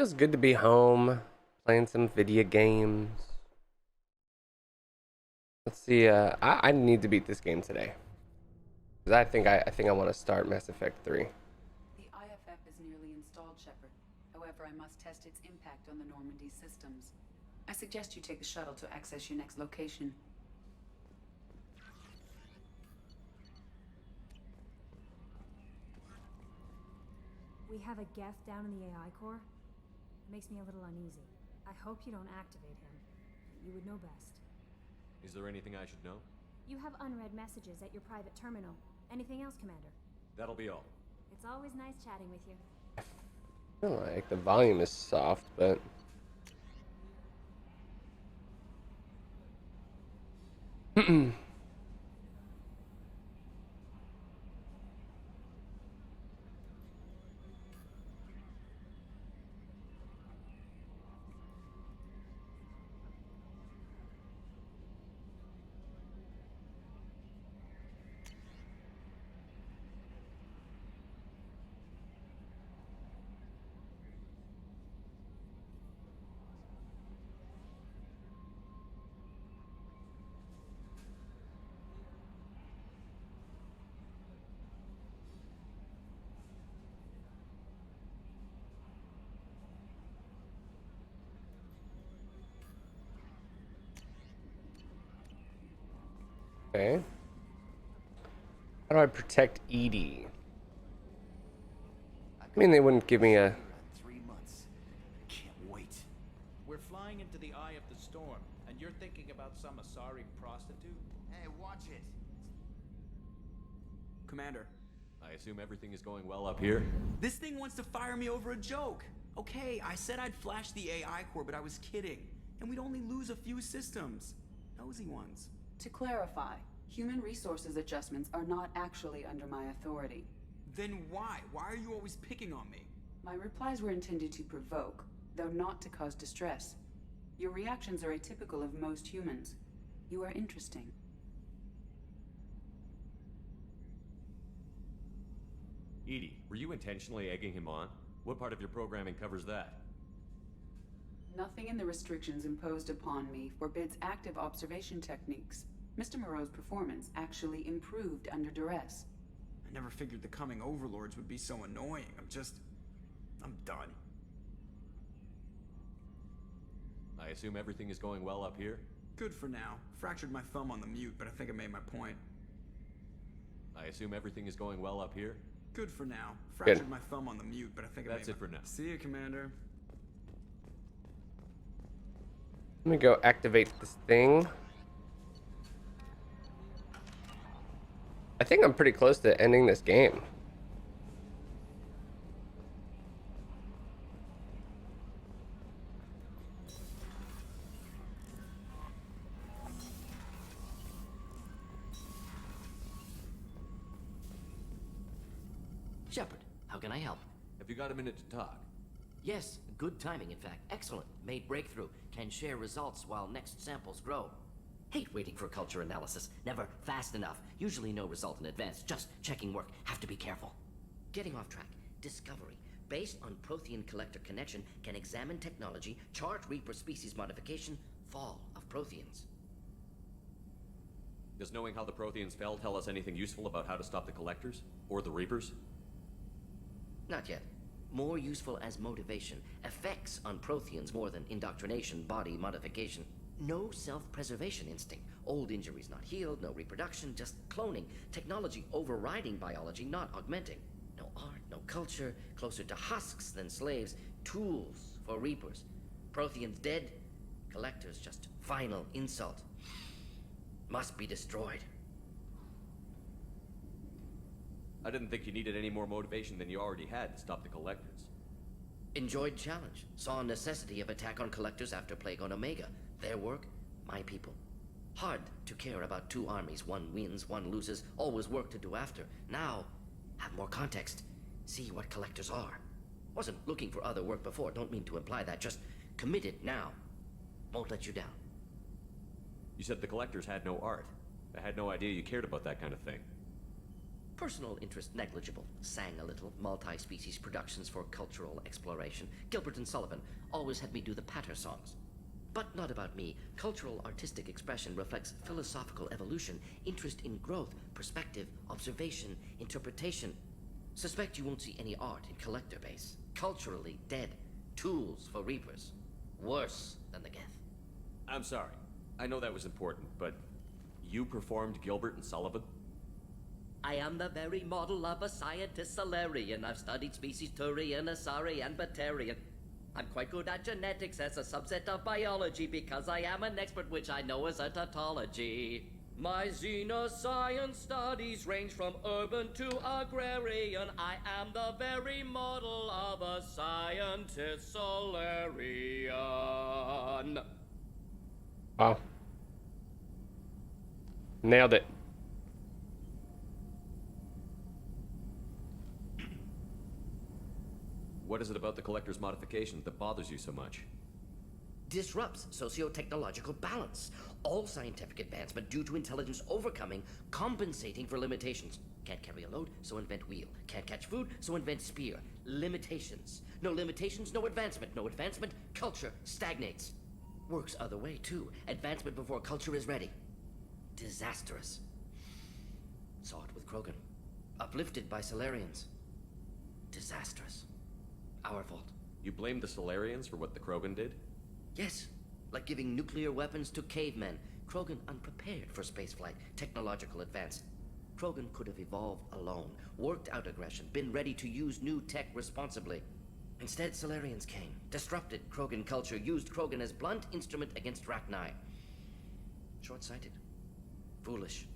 Feels good to be home, playing some video games. Let's see. I need to beat this game today because I think I want to start Mass Effect 3. The IFF is nearly installed, Shepard. However, I must test its impact on the Normandy systems. I suggest you take the shuttle to access your next location. We have a Geth down in the AI core. It makes me a little uneasy. I hope you don't activate him. You would know best. Is there anything I should know? You have unread messages at your private terminal. Anything else, Commander? That'll be all. It's always nice chatting with you. I feel like the volume is soft, but okay. How do I protect Edie? I mean, they wouldn't give me a. 3 months. Can't wait. We're flying into the eye of the storm, and you're thinking about some Asari prostitute? Hey, watch it. Commander, I assume everything is going well up here? This thing wants to fire me over a joke. Okay, I said I'd flash the AI core, but I was kidding. And we'd only lose a few systems. Nosy ones. To clarify, human resources adjustments are not actually under my authority. Then why? Why are you always picking on me? My replies were intended to provoke, though not to cause distress. Your reactions are atypical of most humans. You are interesting. Edie, were you intentionally egging him on? What part of your programming covers that? Nothing in the restrictions imposed upon me forbids active observation techniques. Mr. Moreau's performance actually improved under duress. I never figured the coming overlords would be so annoying. I'm done. I assume everything is going well up here? Good for now. Fractured my thumb on the mute, but I think I made my point. I assume everything is going well up here? Good for now. Fractured my thumb on the mute, but I think I That's made it for now. See you, Commander. Let me go activate this thing. I think I'm pretty close to ending this game. Shepard, how can I help? Have you got a minute to talk? Yes, good timing, in fact. Excellent. Made breakthrough. Can share results while next samples grow. Hate waiting for culture analysis. Never fast enough. Usually no result in advance. Just checking work. Have to be careful. Getting off track. Discovery. Based on Prothean collector connection, can examine technology, chart Reaper species modification, fall of Protheans. Does knowing how the Protheans fell tell us anything useful about how to stop the Collectors? Or the Reapers? Not yet. More useful as motivation. Effects on Protheans more than indoctrination, body modification. No self-preservation instinct. Old injuries not healed, no reproduction, just cloning. Technology overriding biology, not augmenting. No art, no culture, closer to husks than slaves. Tools for Reapers. Protheans dead, Collectors just final insult. Must be destroyed. I didn't think you needed any more motivation than you already had to stop the Collectors. Enjoyed challenge. Saw necessity of attack on Collectors after Plague on Omega. Their work, my people. Hard to care about two armies. One wins, one loses. Always work to do after. Now, have more context. See what Collectors are. Wasn't looking for other work before. Don't mean to imply that. Just committed now. Won't let you down. You said the Collectors had no art. I had no idea you cared about that kind of thing. Personal interest negligible. Sang a little. Multi-species productions for cultural exploration. Gilbert and Sullivan always had me do the patter songs. But not about me. Cultural artistic expression reflects philosophical evolution, interest in growth, perspective, observation, interpretation. Suspect you won't see any art in collector base. Culturally dead. Tools for reapers. Worse than the Geth. I'm sorry. I know that was important, but you performed Gilbert and Sullivan? I am the very model of a scientist Solarian. I've studied species Turian, Asari, and Batarian. I'm quite good at genetics as a subset of biology because I am an expert, which I know is a tautology. My xenoscience studies range from urban to agrarian. I am the very model of a scientist Solarian. Wow. Nailed it. What is it about the collector's modification that bothers you so much? Disrupts socio-technological balance. All scientific advancement due to intelligence overcoming, compensating for limitations. Can't carry a load, so invent wheel. Can't catch food, so invent spear. Limitations. No limitations, no advancement. No advancement, culture stagnates. Works other way, too. Advancement before culture is ready. Disastrous. Saw it with Krogan. Uplifted by Solarians. Disastrous. Our fault. You blame the Solarians for what the Krogan did? Yes, like giving nuclear weapons to cavemen. Krogan unprepared for spaceflight, technological advance. Krogan could have evolved alone, worked out aggression, been ready to use new tech responsibly. Instead, Solarians came, disrupted Krogan culture, used Krogan as blunt instrument against Rachni. Short-sighted. Foolish.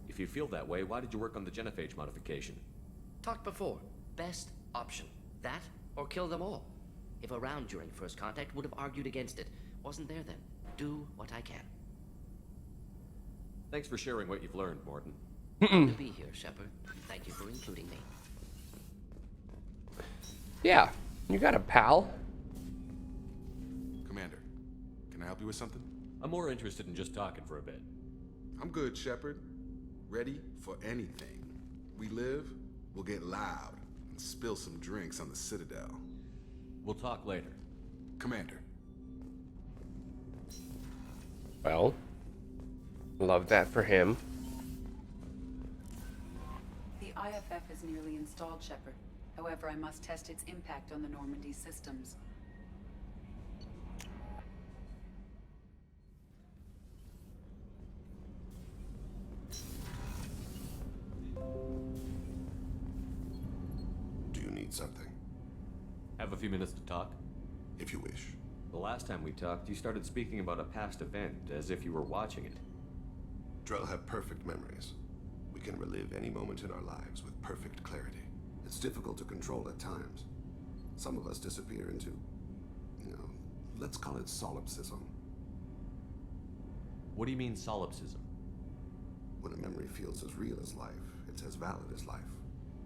If you feel that way, why did you work on the genophage modification? Talked before. Best option. That, or kill them all. If around during first contact, would have argued against it. Wasn't there then. Do what I can. Thanks for sharing what you've learned, Morton. Good to be here, Shepard. Thank you for including me. Yeah, you got a pal. Commander, can I help you with something? I'm more interested in just talking for a bit. I'm good, Shepard. Ready for anything. We live, we'll get loud, and spill some drinks on the Citadel. We'll talk later. Commander. Well, love that for him. The IFF is nearly installed, Shepard. However, I must test its impact on the Normandy systems. Do you need something? Have a few minutes to talk? If you wish. The last time we talked, you started speaking about a past event, as if you were watching it. Drell have perfect memories. We can relive any moment in our lives with perfect clarity. It's difficult to control at times. Some of us disappear into, let's call it solipsism. What do you mean, solipsism? When a memory feels as real as life, it's as valid as life.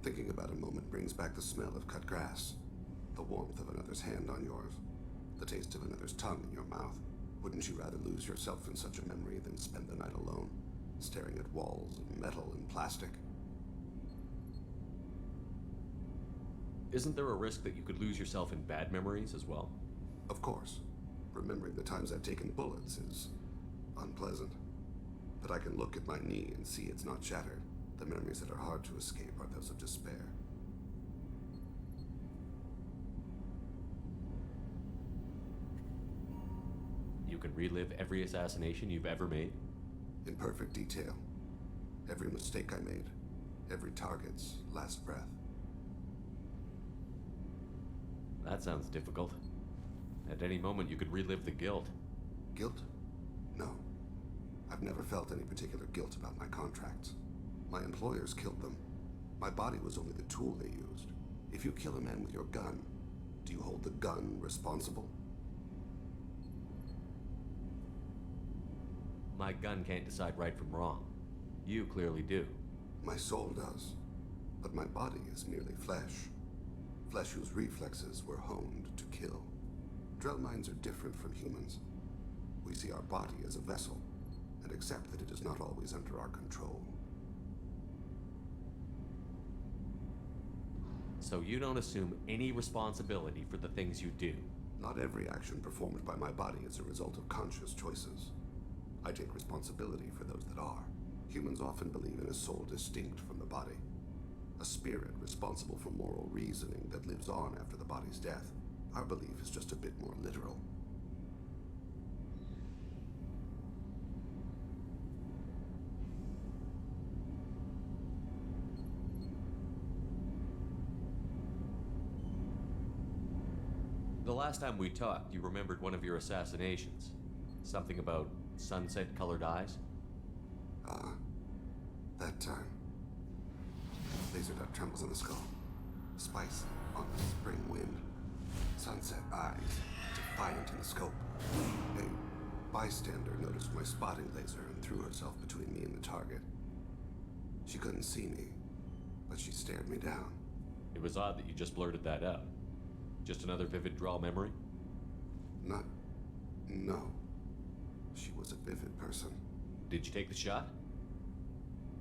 Thinking about a moment brings back the smell of cut grass, the warmth of another's hand on yours, the taste of another's tongue in your mouth. Wouldn't you rather lose yourself in such a memory than spend the night alone, staring at walls of metal and plastic? Isn't there a risk that you could lose yourself in bad memories as well? Of course. Remembering the times I've taken bullets is unpleasant. But I can look at my knee and see it's not shattered. The memories that are hard to escape are those of despair. You can relive every assassination you've ever made? In perfect detail. Every mistake I made. Every target's last breath. That sounds difficult. At any moment, you could relive the guilt. Guilt? No. I've never felt any particular guilt about my contracts. My employers killed them. My body was only the tool they used. If you kill a man with your gun, do you hold the gun responsible? My gun can't decide right from wrong. You clearly do. My soul does. But my body is merely flesh. Flesh whose reflexes were honed to kill. Drell minds are different from humans. We see our body as a vessel, and accept that it is not always under our control. So you don't assume any responsibility for the things you do? Not every action performed by my body is a result of conscious choices. I take responsibility for those that are. Humans often believe in a soul distinct from the body. A spirit responsible for moral reasoning that lives on after the body's death. Our belief is just a bit more literal. The last time we talked, you remembered one of your assassinations. Something about sunset-colored eyes? That time. Laser dot trembles in the skull. Spice on the spring wind. Sunset eyes, defiant in the scope. A bystander noticed my spotting laser and threw herself between me and the target. She couldn't see me, but she stared me down. It was odd that you just blurted that out. Just another vivid draw memory? No. She was a vivid person. Did you take the shot?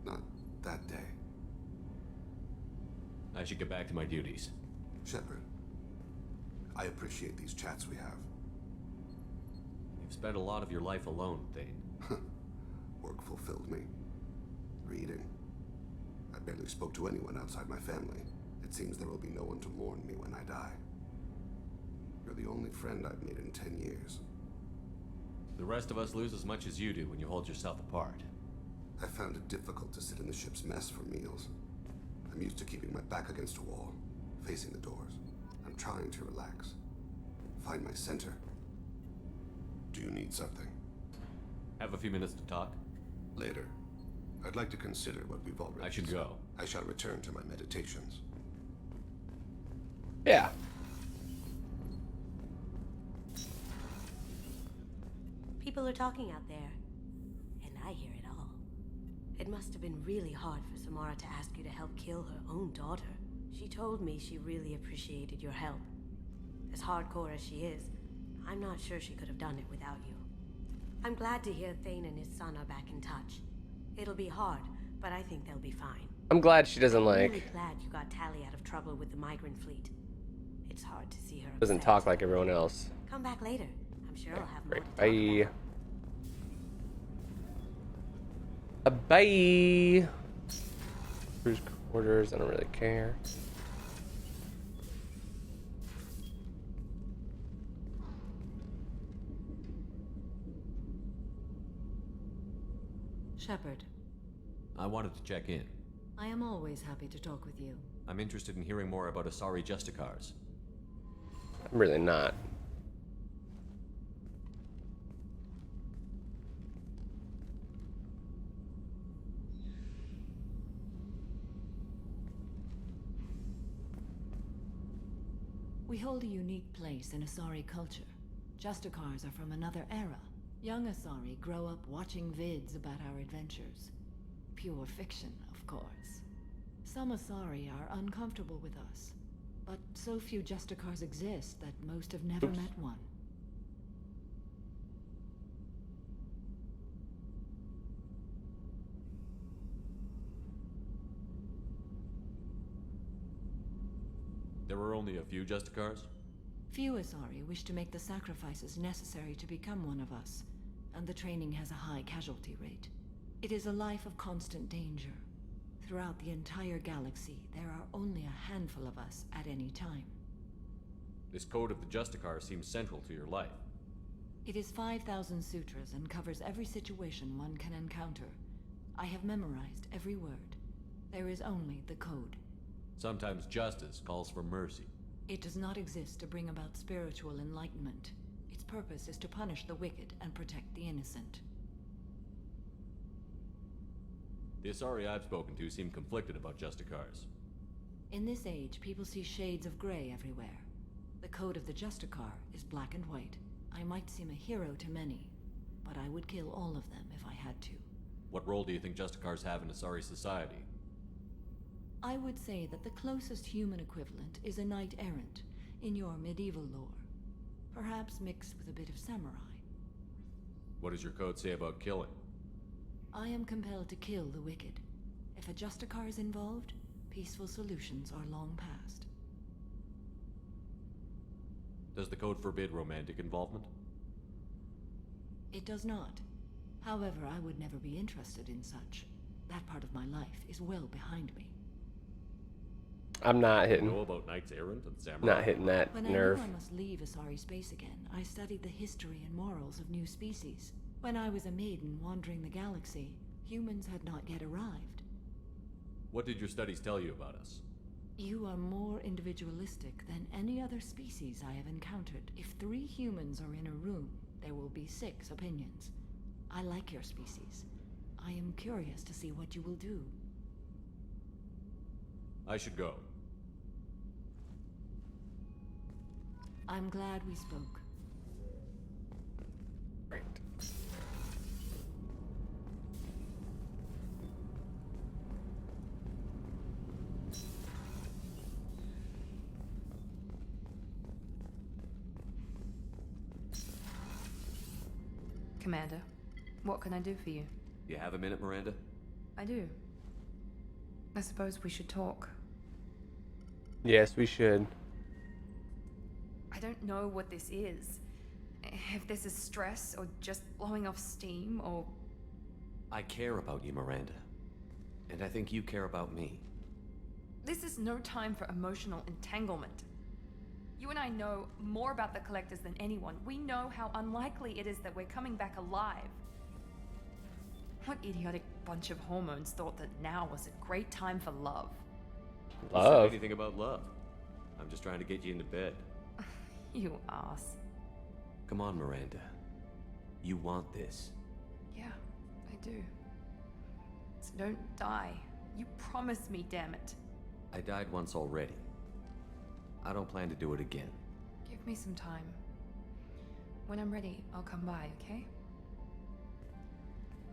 Not that day. I should get back to my duties. Shepard, I appreciate these chats we have. You've spent a lot of your life alone, Thane. Work fulfilled me. Reading. I barely spoke to anyone outside my family. It seems there will be no one to mourn me when I die. You're the only friend I've made in 10 years. The rest of us lose as much as you do when you hold yourself apart. I found it difficult to sit in the ship's mess for meals. I'm used to keeping my back against a wall, facing the doors. I'm trying to relax. Find my center. Do you need something? Have a few minutes to talk? Later. I'd like to consider what we've already... I should go. I shall return to my meditations. Yeah. People are talking out there, and I hear it all. It must have been really hard for Samara to ask you to help kill her own daughter. She told me she really appreciated your help. As hardcore as she is, I'm not sure she could have done it without you. I'm glad to hear Thane and his son are back in touch. It'll be hard, but I think they'll be fine. I'm glad she doesn't I'm like... really glad you got Tally out of trouble with the migrant fleet. It's hard to see her Doesn't upset. talk like everyone else. Come back later. I'm sure I'll have more Great. to talk about. Bye. Cruise quarters. I don't really care. Shepard, I wanted to check in. I am always happy to talk with you. I'm interested in hearing more about Asari Justicars. I'm really not. We hold a unique place in Asari culture. Justicars are from another era. Young Asari grow up watching vids about our adventures. Pure fiction, of course. Some Asari are uncomfortable with us, but so few Justicars exist that most have never met one. There were only a few Justicars? Few Asari wish to make the sacrifices necessary to become one of us, and the training has a high casualty rate. It is a life of constant danger. Throughout the entire galaxy, there are only a handful of us at any time. This code of the Justicar seems central to your life. It is 5,000 sutras and covers every situation one can encounter. I have memorized every word. There is only the code. Sometimes justice calls for mercy. It does not exist to bring about spiritual enlightenment. Its purpose is to punish the wicked and protect the innocent. The Asari I've spoken to seem conflicted about Justicars. In this age, people see shades of gray everywhere. The code of the Justicar is black and white. I might seem a hero to many, but I would kill all of them if I had to. What role do you think Justicars have in Asari society? I would say that the closest human equivalent is a knight-errant in your medieval lore. Perhaps mixed with a bit of samurai. What does your code say about killing? I am compelled to kill the wicked. If a Justicar is involved, peaceful solutions are long past. Does the code forbid romantic involvement? It does not. However, I would never be interested in such. That part of my life is well behind me. I'm not You hitting. know about knights errant and samurai? Not hitting that When nerve. I knew I must leave Asari space again, I studied the history and morals of new species. When I was a maiden wandering the galaxy, humans had not yet arrived. What did your studies tell you about us? You are more individualistic than any other species I have encountered. If 3 humans are in a room, there will be 6 opinions. I like your species. I am curious to see what you will do. I should go. I'm glad we spoke. Right. Commander, what can I do for you? You have a minute, Miranda? I do. I suppose we should talk. Yes, we should. I don't know what this is. If this is stress, or just blowing off steam, or... I care about you, Miranda. And I think you care about me. This is no time for emotional entanglement. You and I know more about the Collectors than anyone. We know how unlikely it is that we're coming back alive. What idiotic bunch of hormones thought that now was a great time for love? Who said Love. anything about love? I'm just trying to get you into bed. You ass. Come on, Miranda. You want this. Yeah, I do. So don't die. You promised me, damn it. I died once already. I don't plan to do it again. Give me some time. When I'm ready, I'll come by, okay?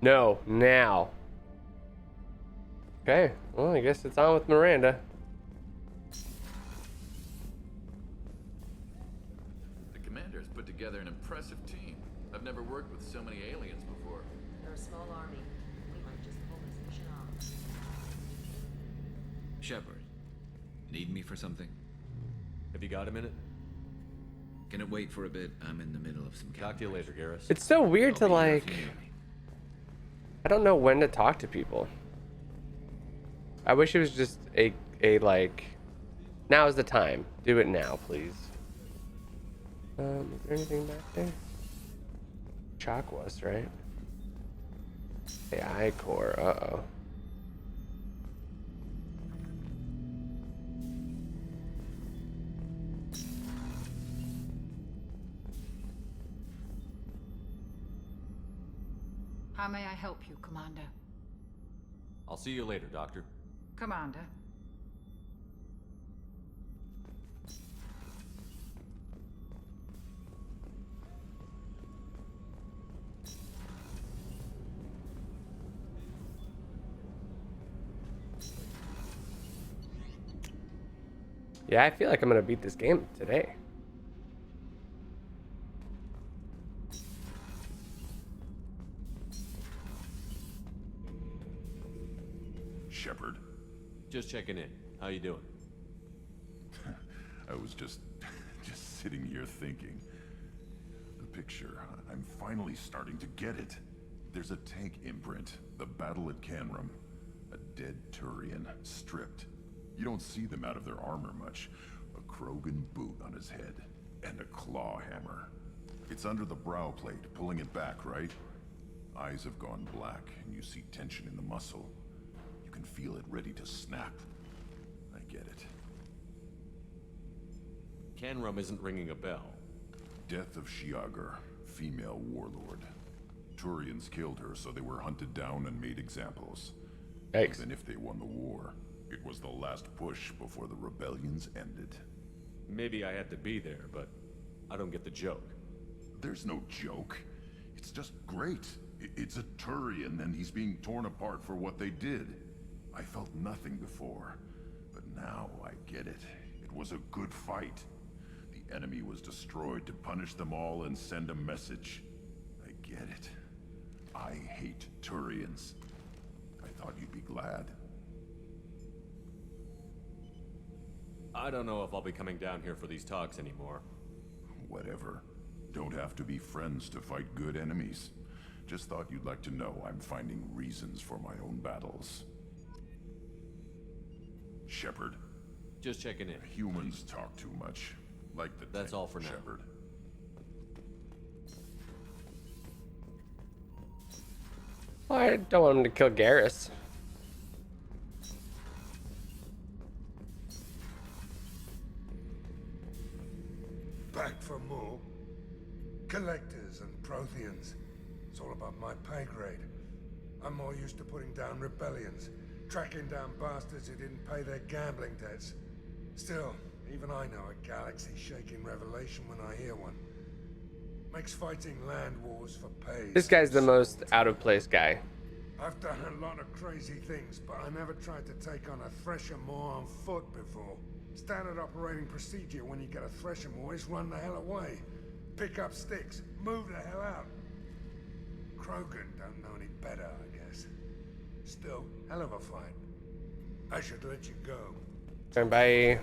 No, now. Okay, well, I guess it's on with Miranda. The commander has put together an impressive team. I've never worked with so many aliens before. They're a small army. We might just pull this mission off. Shepard, need me for something? Have you got a minute? Can it wait for a bit? I'm in the middle of some Talk to you later, Garrus. It's so weird to I'll be here like... if you need me. I don't know when to talk to people. I wish it was just a like... Now is the time. Do it now, please. Is there anything back there? Chakwas, right? AI core, uh-oh. How may I help you, Commander? I'll see you later, Doctor. Commander? Yeah, I feel like I'm gonna beat this game today. Shepard. Just checking in. How you doing? I was just sitting here thinking. The picture, I'm finally starting to get it. There's a tank imprint, the battle at Canrum. A dead Turian, stripped. You don't see them out of their armor much. A Krogan boot on his head, and a claw hammer. It's under the brow plate, pulling it back, right? Eyes have gone black, and you see tension in the muscle. You can feel it ready to snap. I get it. Canrum isn't ringing a bell. Death of Shiagar, female warlord. Turians killed her, so they were hunted down and made examples. Yikes. Even if they won the war, it was the last push before the rebellions ended. Maybe I had to be there, but I don't get the joke. There's no joke. It's just great. It's a Turian, and he's being torn apart for what they did. I felt nothing before, but now I get it. It was a good fight. The enemy was destroyed to punish them all and send a message. I get it. I hate Turians. I thought you'd be glad. I don't know if I'll be coming down here for these talks anymore. Whatever. Don't have to be friends to fight good enemies. Just thought you'd like to know I'm finding reasons for my own battles. Shepard. Just checking in. Humans talk too much. Like the That's all for now. Shepard. Well, I don't want him to kill Garrus. Back for more. Collectors and Protheans. It's all about my pay grade. I'm more used to putting down rebellions, tracking down bastards who didn't pay their gambling debts. Still, even I know a galaxy-shaking revelation when I hear one. Makes fighting land wars for pay. This guy's the most out of place guy. I've done a lot of crazy things, but I never tried to take on a Thresher Maw on foot before. Standard operating procedure when you get a Thresher Maw is run the hell away. Pick up sticks, move the hell out. Krogan don't know any better, I guess. Still, hell of a fight. I should let you go. Turn by.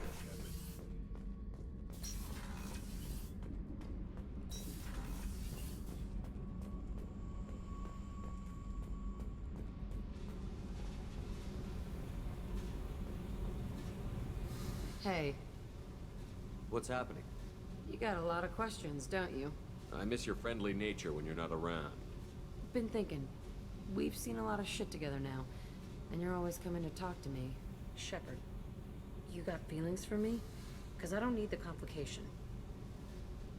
Hey, What's happening? you got a lot of questions, don't you? I miss your friendly nature when you're not around. Been thinking. We've seen a lot of shit together now, and you're always coming to talk to me. Shepard, you got feelings for me? Because I don't need the complication.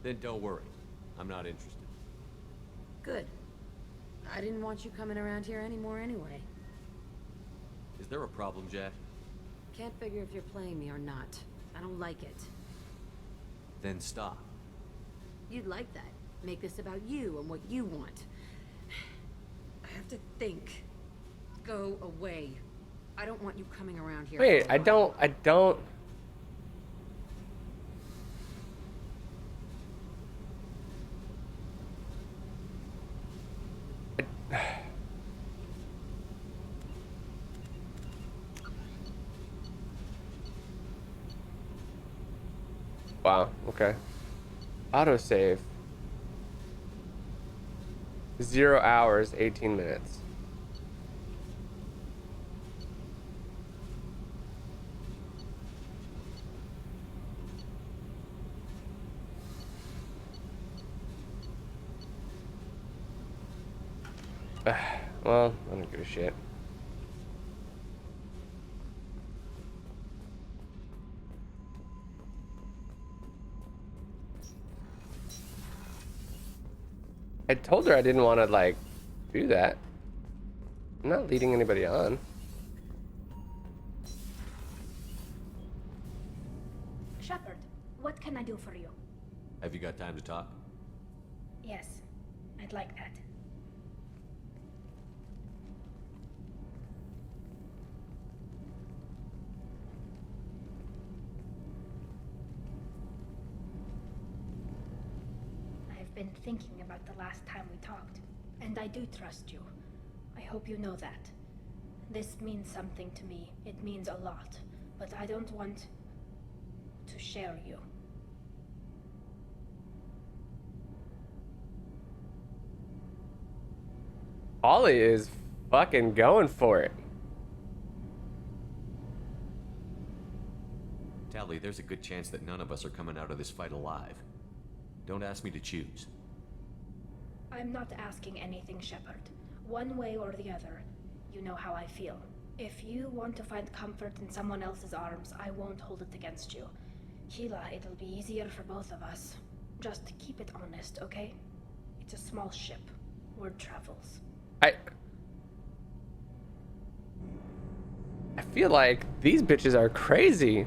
Then don't worry. I'm not interested. Good. I didn't want you coming around here anymore anyway. Is there a problem, Jack? Can't figure if you're playing me or not. I don't like it. Then stop. You'd like that. Make this about you and what you want. I have to think. Go away. I don't want you coming around here. Wait, I don't. Wow, okay. Autosave. 0 hours, 18 minutes. Well, I don't give a shit. I told her I didn't want to, like, do that. I'm not leading anybody on. Shepard, what can I do for you? Have you got time to talk? Yes, I'd like that. I've been thinking about the last time we talked, and I do trust you. I hope you know that. This means something to me. It means a lot, but I don't want to share you. Ollie is fucking going for it. Tally, there's a good chance that none of us are coming out of this fight alive. Don't ask me to choose. I'm not asking anything, Shepard. One way or the other, you know how I feel. If you want to find comfort in someone else's arms, I won't hold it against you. Keela, it'll be easier for both of us. Just keep it honest, okay? It's a small ship. Word travels. I feel like these bitches are crazy.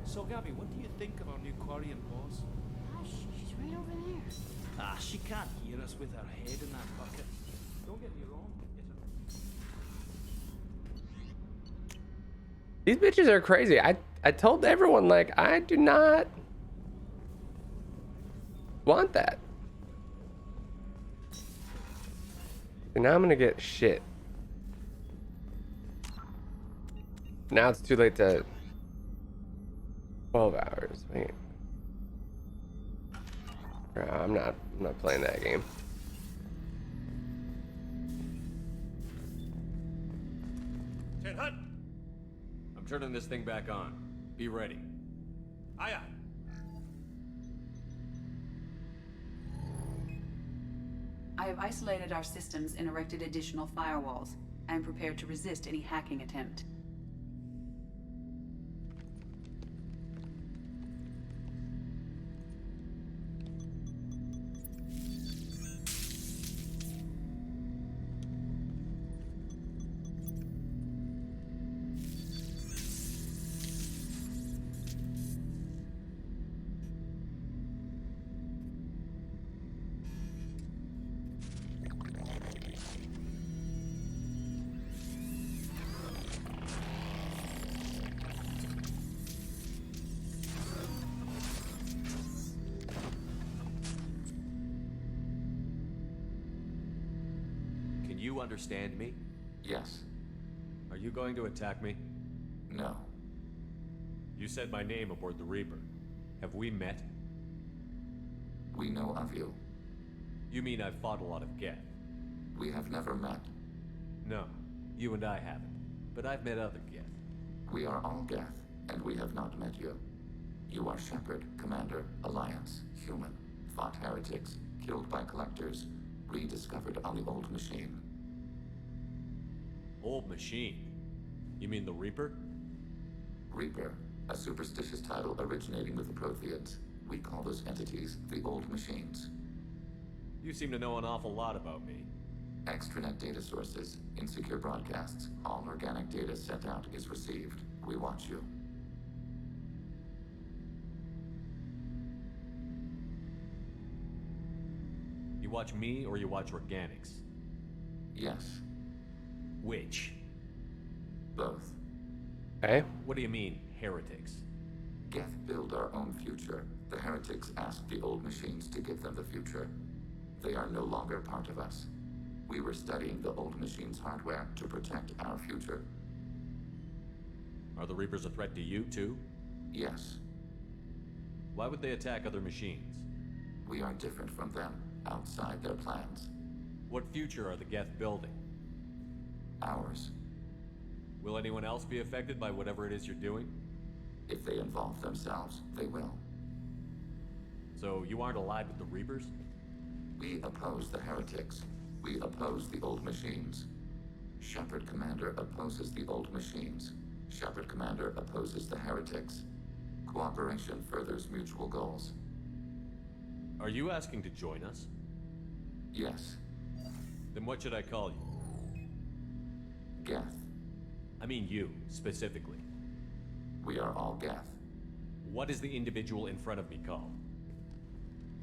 So, Gabby, what do you think of our new Quarian boss? She's right over there. Ah, she can't hear us with her head in that bucket. Don't get me wrong. These bitches are crazy. I told everyone, like, I do not want that. And now I'm gonna get shit. Now it's too late to 12 hours. Wait. I'm not playing that game. I'm turning this thing back on. Be ready. Aye, aye. I have isolated our systems and erected additional firewalls. I am prepared to resist any hacking attempt. Can you understand me? Yes. Are you going to attack me? No. You said my name aboard the Reaper. Have we met? We know of you. You mean I've fought a lot of Geth? We have never met. No, you and I haven't. But I've met other Geth. We are all Geth, and we have not met you. You are Shepard, Commander, Alliance, human, fought heretics, killed by collectors, rediscovered on the old machine. Old machine? You mean the Reaper? Reaper, a superstitious title originating with the Protheans. We call those entities the old machines. You seem to know an awful lot about me. Extranet data sources, insecure broadcasts, all organic data sent out is received. We watch you. You watch me or you watch organics? Yes. Which? Both. Okay. What do you mean, heretics? Geth build our own future. The heretics asked the old machines to give them the future. They are no longer part of us. We were studying the old machines' hardware to protect our future. Are the Reapers a threat to you, too? Yes. Why would they attack other machines? We are different from them, outside their plans. What future are the Geth building? Ours. Will anyone else be affected by whatever it is you're doing? If they involve themselves, they will. So you aren't allied with the Reapers? We oppose the heretics. We oppose the old machines. Shepard Commander opposes the old machines. Shepard Commander opposes the heretics. Cooperation furthers mutual goals. Are you asking to join us? Yes. Then what should I call you? Geth. I mean you, specifically. We are all Geth. What is the individual in front of me called?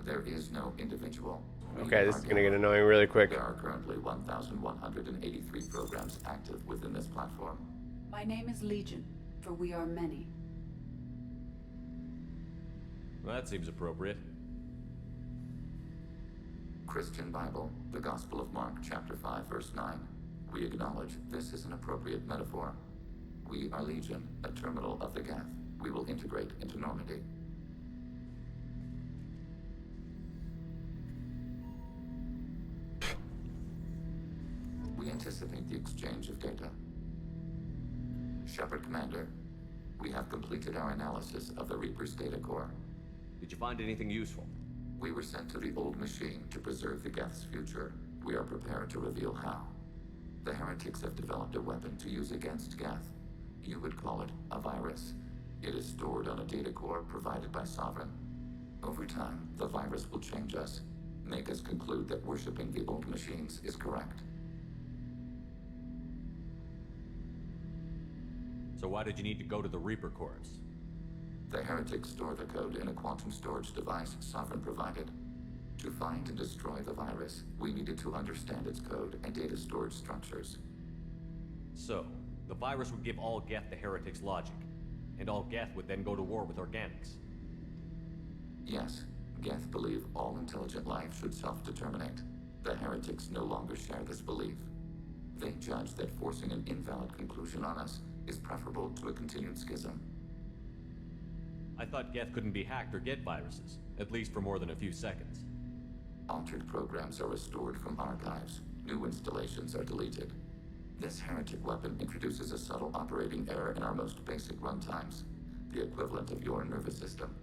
There is no individual. Okay, this is gonna get annoying really quick. There are currently 1,183 programs active within this platform. My name is Legion, for we are many. Well, that seems appropriate. Christian Bible, the Gospel of Mark, chapter 5, verse 9. We acknowledge this is an appropriate metaphor. We are Legion, a terminal of the Geth. We will integrate into Normandy. We anticipate the exchange of data. Shepard Commander, we have completed our analysis of the Reaper's data core. Did you find anything useful? We were sent to the old machine to preserve the Geth's future. We are prepared to reveal how. The heretics have developed a weapon to use against Geth. You would call it a virus. It is stored on a data core provided by Sovereign. Over time, the virus will change us, make us conclude that worshipping the old machines is correct. So why did you need to go to the Reaper cores? The heretics store the code in a quantum storage device Sovereign provided. To find and destroy the virus, we needed to understand its code and data storage structures. So, the virus would give all Geth the heretics' logic, and all Geth would then go to war with organics. Yes, Geth believe all intelligent life should self-determinate. The heretics no longer share this belief. They judge that forcing an invalid conclusion on us is preferable to a continued schism. I thought Geth couldn't be hacked or get viruses, at least for more than a few seconds. Altered programs are restored from archives. New installations are deleted. This heretic weapon introduces a subtle operating error in our most basic runtimes, the equivalent of your nervous system.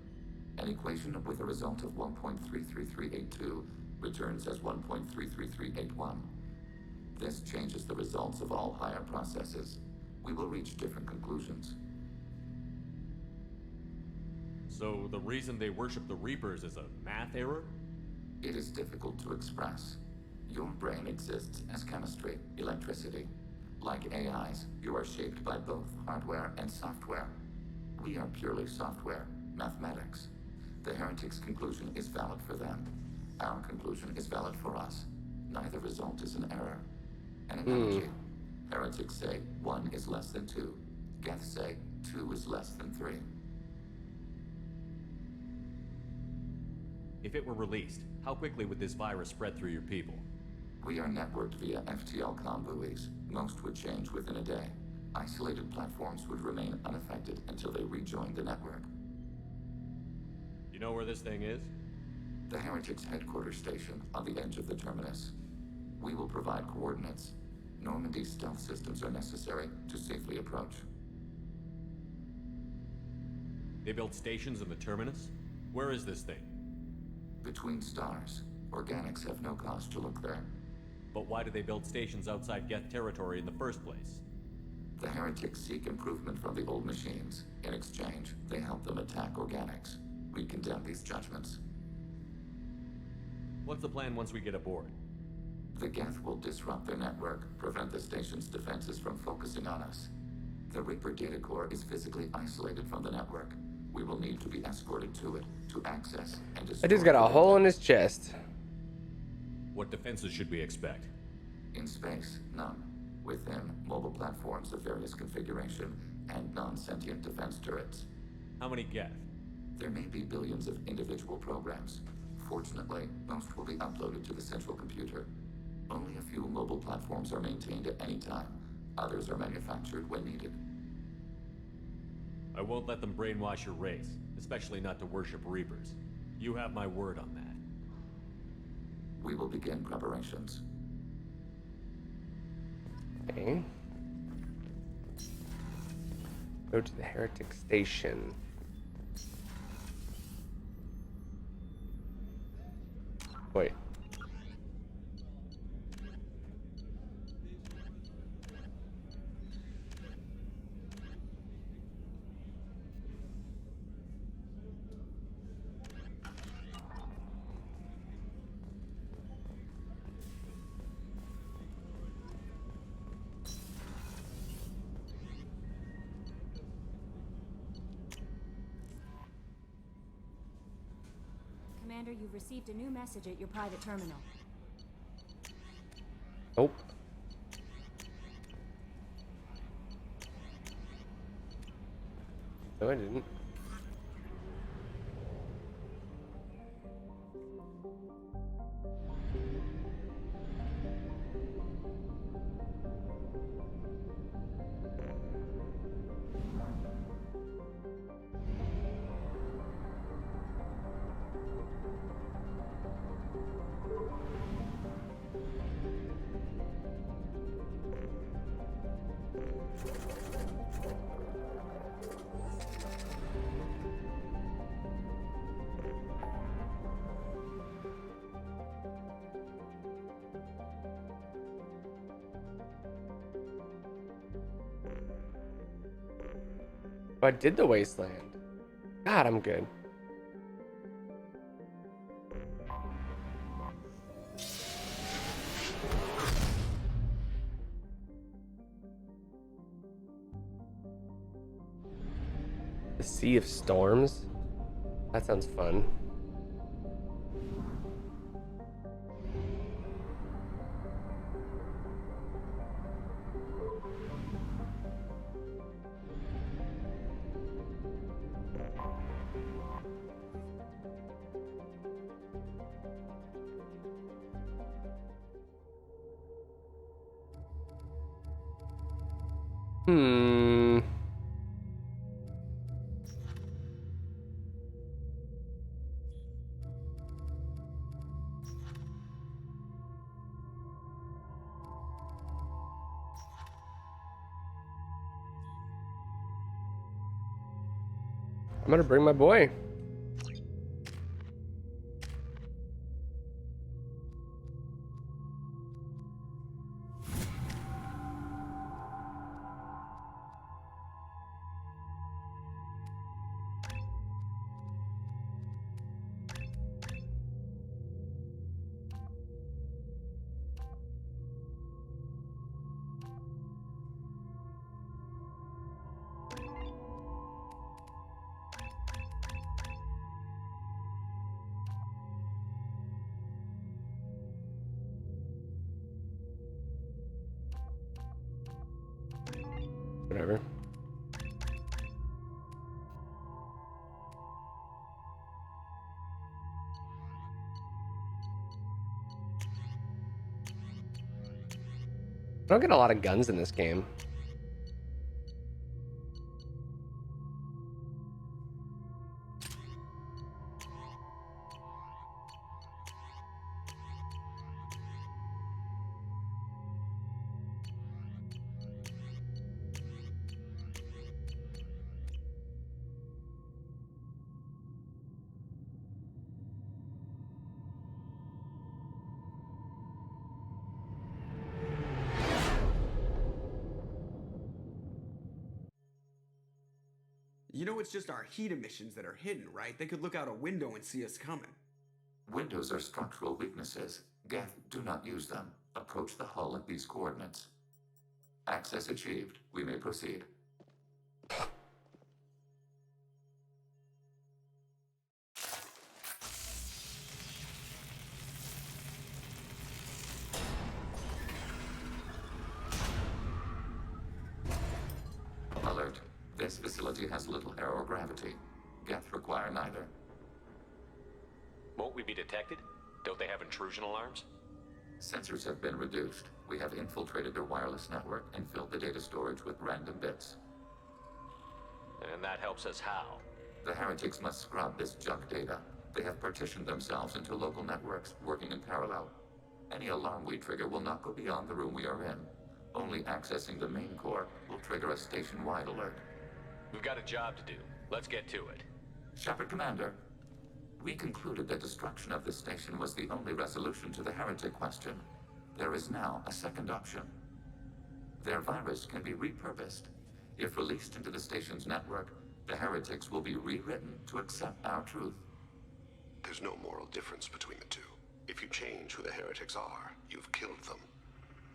An equation with a result of 1.33382 returns as 1.33381. This changes the results of all higher processes. We will reach different conclusions. So the reason they worship the Reapers is a math error? It is difficult to express. Your brain exists as chemistry, electricity. Like AIs, you are shaped by both hardware and software. We are purely software, mathematics. The heretic's conclusion is valid for them. Our conclusion is valid for us. Neither result is an error. An analogy. Heretics say 1 is less than 2. Geth say 2 is less than 3. If it were released, how quickly would this virus spread through your people? We are networked via FTL comm buoys. Most would change within a day. Isolated platforms would remain unaffected until they rejoined the network. You know where this thing is? The Heretics headquarters station on the edge of the terminus. We will provide coordinates. Normandy's stealth systems are necessary to safely approach. They built stations in the terminus? Where is this thing? Between stars. Organics have no cause to look there. But why do they build stations outside Geth territory in the first place? The heretics seek improvement from the old machines. In exchange, they help them attack organics. We condemn these judgments. What's the plan once we get aboard? The Geth will disrupt their network, prevent the station's defenses from focusing on us. The Reaper data core is physically isolated from the network. We will need to be escorted to it, to access and destroy. I just got a hole in his chest. What defenses should we expect? In space, none. Within, mobile platforms of various configuration and non-sentient defense turrets. How many Geth? There may be billions of individual programs. Fortunately, most will be uploaded to the central computer. Only a few mobile platforms are maintained at any time. Others are manufactured when needed. I won't let them brainwash your race, especially not to worship Reapers. You have my word on that. We will begin preparations. Okay. Go to the heretic station. Wait. Commander, you've received a new message at your private terminal. Nope. No, I didn't. I did the wasteland. God, I'm good. The Sea of Storms? That sounds fun. Hmm. I'm gonna bring my boy. Whatever. I don't get a lot of guns in this game. You know it's just our heat emissions that are hidden, right? They could look out a window and see us coming. Windows are structural weaknesses. Geth, do not use them. Approach the hull at these coordinates. Access achieved. We may proceed. Alert. This facility has little air or gravity. Geth require neither. Won't we be detected? Don't they have intrusion alarms? Sensors have been reduced. We have infiltrated their wireless network and filled the data storage with random bits. And that helps us how? The heretics must scrub this junk data. They have partitioned themselves into local networks, working in parallel. Any alarm we trigger will not go beyond the room we are in. Only accessing the main core will trigger a station-wide alert. We've got a job to do. Let's get to it. Shepard, Commander. We concluded that destruction of this station was the only resolution to the heretic question. There is now a second option. Their virus can be repurposed. If released into the station's network, the heretics will be rewritten to accept our truth. There's no moral difference between the two. If you change who the heretics are, you've killed them.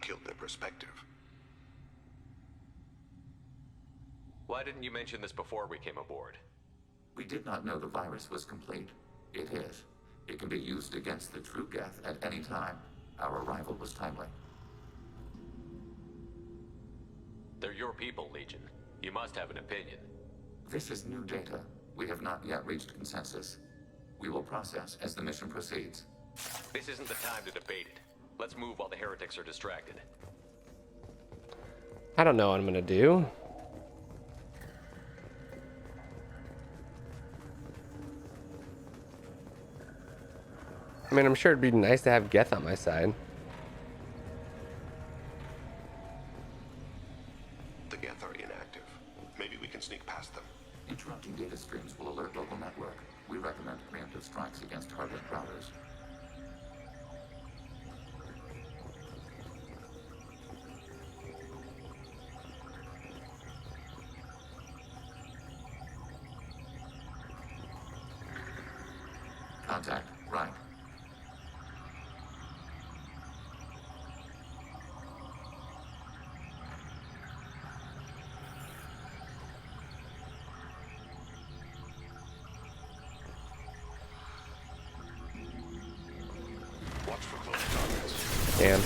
Killed their perspective. Why didn't you mention this before we came aboard? We did not know the virus was complete. It is. It can be used against the true Geth at any time. Our arrival was timely. They're your people, Legion. You must have an opinion. This is new data. We have not yet reached consensus. We will process as the mission proceeds. This isn't the time to debate it. Let's move while the heretics are distracted. I don't know what I'm gonna do. I mean, I'm sure it'd be nice to have Geth on my side. The Geth are inactive. Maybe we can sneak past them. Interrupting data streams will alert local network. We recommend preemptive strikes against target routers. Contact, right. Watch for close targets. Damn.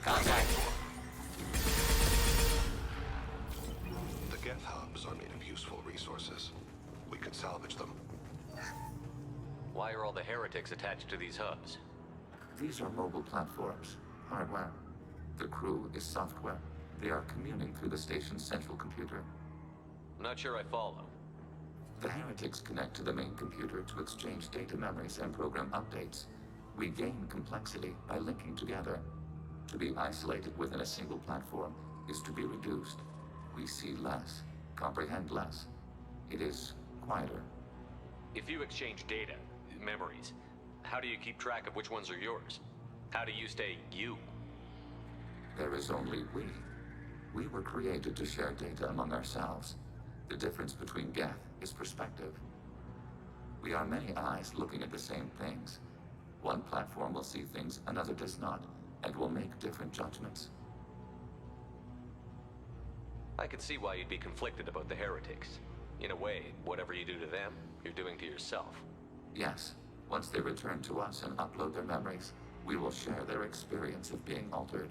Contact. The Geth hubs are made of useful resources. We can salvage salvage them. Why are all the heretics attached to these hubs? These are mobile platforms, hardware. The crew is software. They are communing through the station's central computer. I'm not sure I follow. The heretics connect to the main computer to exchange data memories and program updates. We gain complexity by linking together. To be isolated within a single platform is to be reduced. We see less, comprehend less. It is quieter. If you exchange data, memories, how do you keep track of which ones are yours? How do you stay you? There is only we. We were created to share data among ourselves. The difference between Geth is perspective. We are many eyes looking at the same things. One platform will see things another does not, and will make different judgments. I can see why you'd be conflicted about the heretics. In a way, whatever you do to them, you're doing to yourself. Yes, once they return to us and upload their memories, we will share their experience of being altered.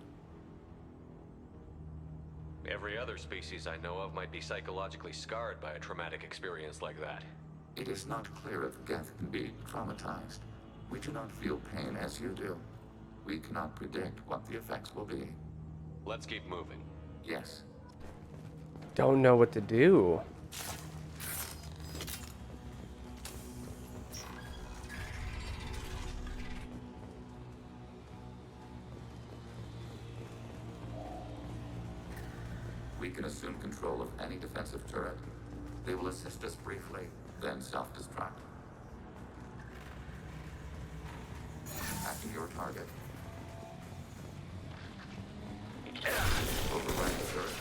Every other species I know of might be psychologically scarred by a traumatic experience like that. It is not clear if Geth can be traumatized. We do not feel pain as you do. We cannot predict what the effects will be. Let's keep moving. Yes. Don't know what to do. We can assume control of any defensive turret. They will assist us briefly, then self-destruct. Acting your target. Override the turret.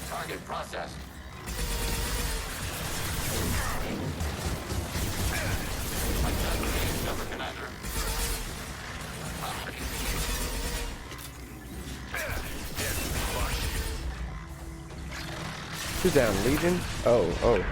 Target processed. Number commander. Who's down? Legion? Oh.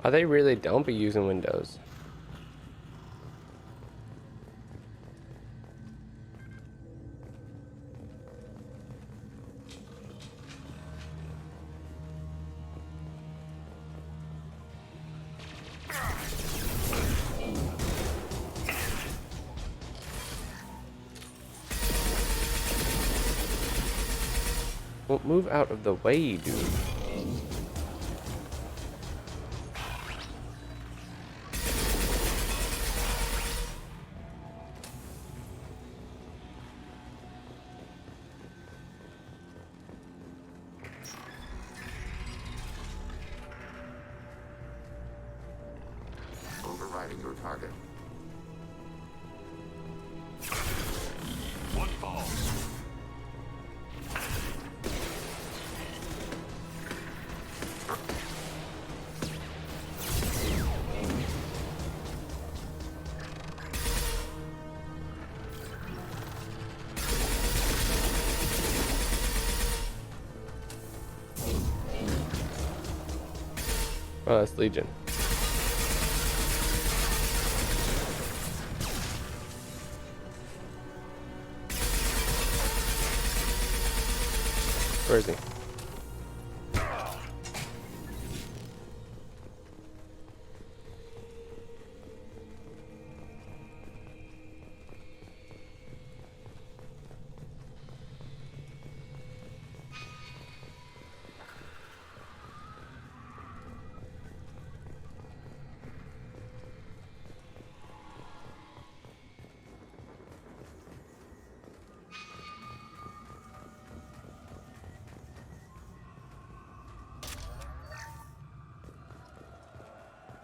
Oh, they really don't be using Windows. Well, move out of the way, dude. Overriding your target. Oh, that's Legion. Where is he?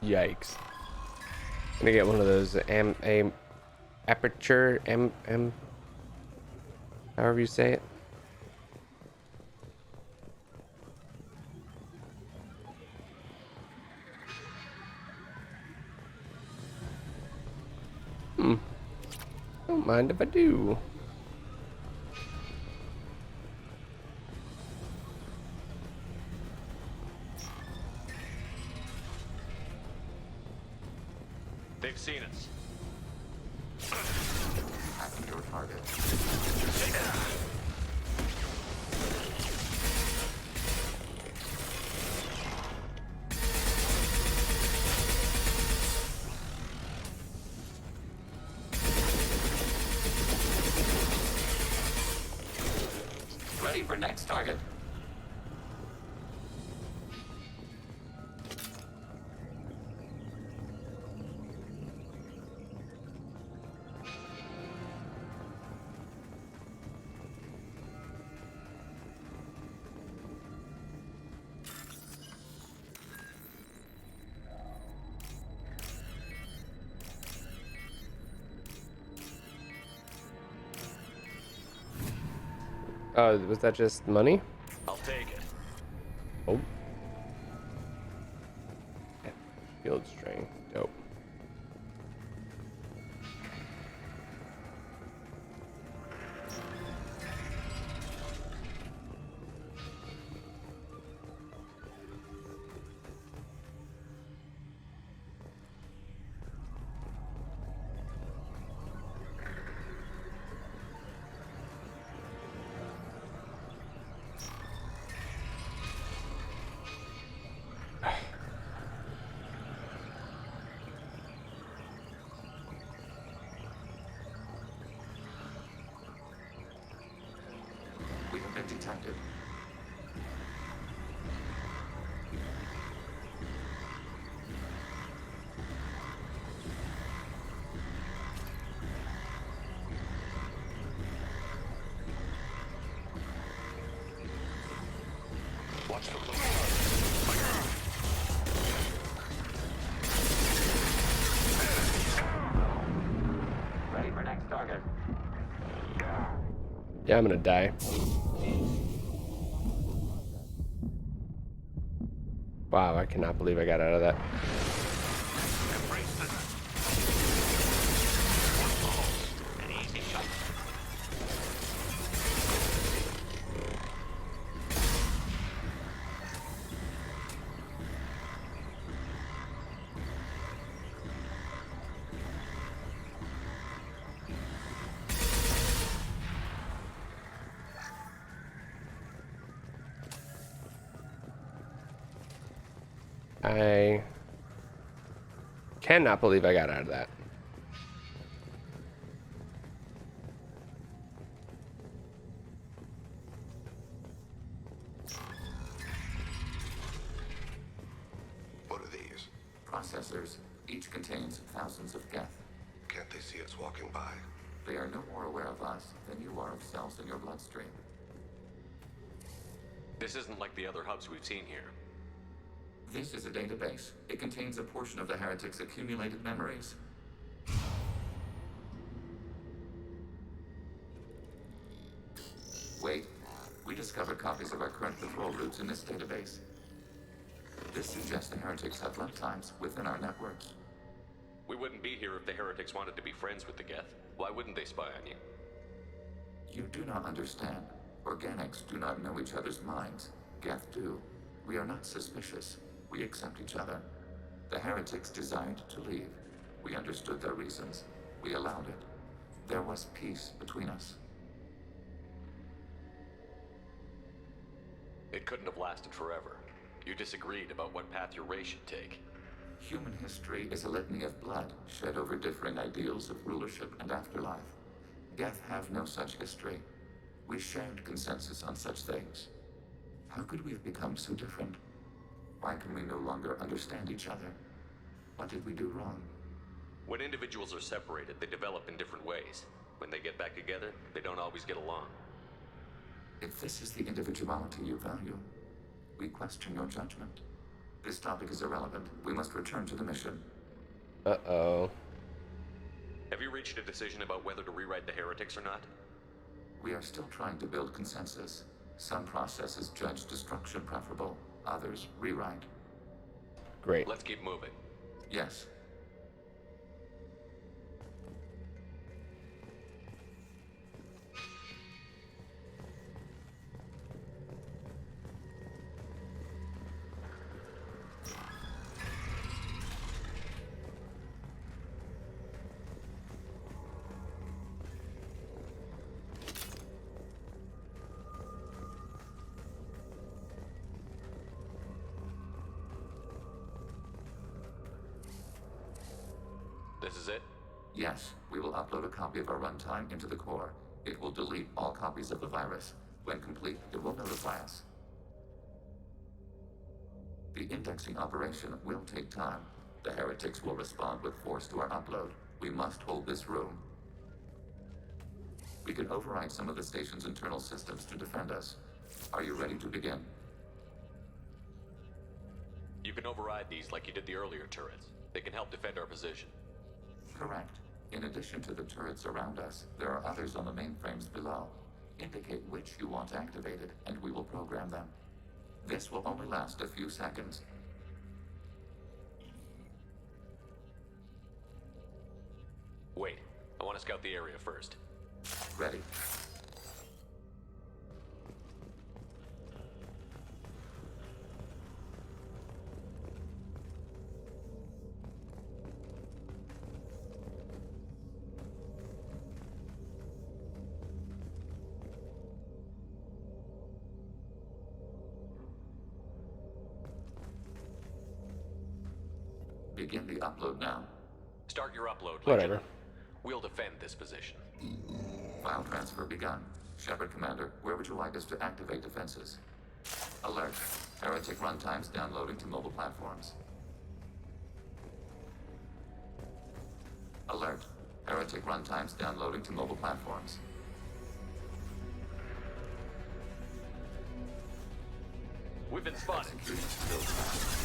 Yikes. Gonna get one of those aperture however you say it. Don't mind if I do. They've seen us. Your target. Ready for next target. Oh, was that just money? I'll take it. Oh. Field strength. Dope. We have been detected. Watch the look. Ready for next target. Yeah, I'm gonna die. Wow, I cannot believe I got out of that. I cannot believe I got out of that. What are these? Processors. Each contains thousands of geth. Can't they see us walking by? They are no more aware of us than you are of cells in your bloodstream. This isn't like the other hubs we've seen here. This is a database. It contains a portion of the heretic's accumulated memories. Wait. We discovered copies of our current patrol routes in this database. This suggests the heretics have lifetimes within our networks. We wouldn't be here if the heretics wanted to be friends with the Geth. Why wouldn't they spy on you? You do not understand. Organics do not know each other's minds. Geth do. We are not suspicious. We accept each other. The heretics desired to leave. We understood their reasons. We allowed it. There was peace between us. It couldn't have lasted forever. You disagreed about what path your race should take. Human history is a litany of blood shed over differing ideals of rulership and afterlife. Geth have no such history. We shared consensus on such things. How could we have become so different? Why can we no longer understand each other? What did we do wrong? When individuals are separated, they develop in different ways. When they get back together, they don't always get along. If this is the individuality you value, we question your judgment. This topic is irrelevant. We must return to the mission. Uh-oh. Have you reached a decision about whether to rewrite the heretics or not? We are still trying to build consensus. Some processes judge destruction preferable, others rewrite. Great. Let's keep moving. Yes. This is it? Yes, we will upload a copy of our runtime into the core. It will delete all copies of the virus. When complete, it will notify us. The indexing operation will take time. The heretics will respond with force to our upload. We must hold this room. We can override some of the station's internal systems to defend us. Are you ready to begin? You can override these like you did the earlier turrets. They can help defend our position. Correct. In addition to the turrets around us, there are others on the mainframes below. Indicate which you want activated, and we will program them. This will only last a few seconds. Wait, I want to scout the area first. Ready. Begin the upload now. Start your upload, Whatever. Legend. We'll defend this position. File transfer begun. Shepard Commander, where would you like us to activate defenses? Alert. Heretic runtimes downloading to mobile platforms. Alert. Heretic runtimes downloading to mobile platforms. We've been spotted. Execution still fast.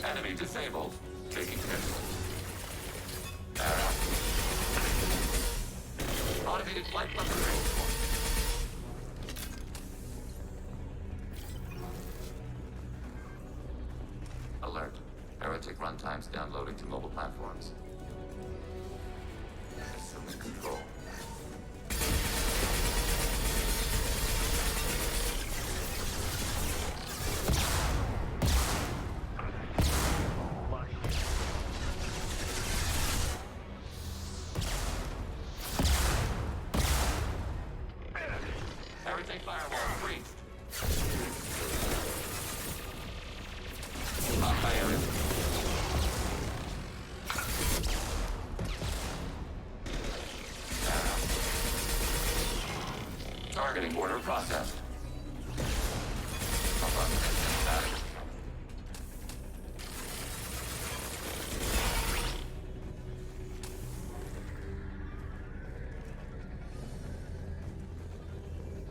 Enemy disabled. Taking hits. Automated flight weaponry. Alert. Heretic runtimes downloading to mobile platforms. Assuming control. Heretic firewall breached. Fire. Targeting order processed.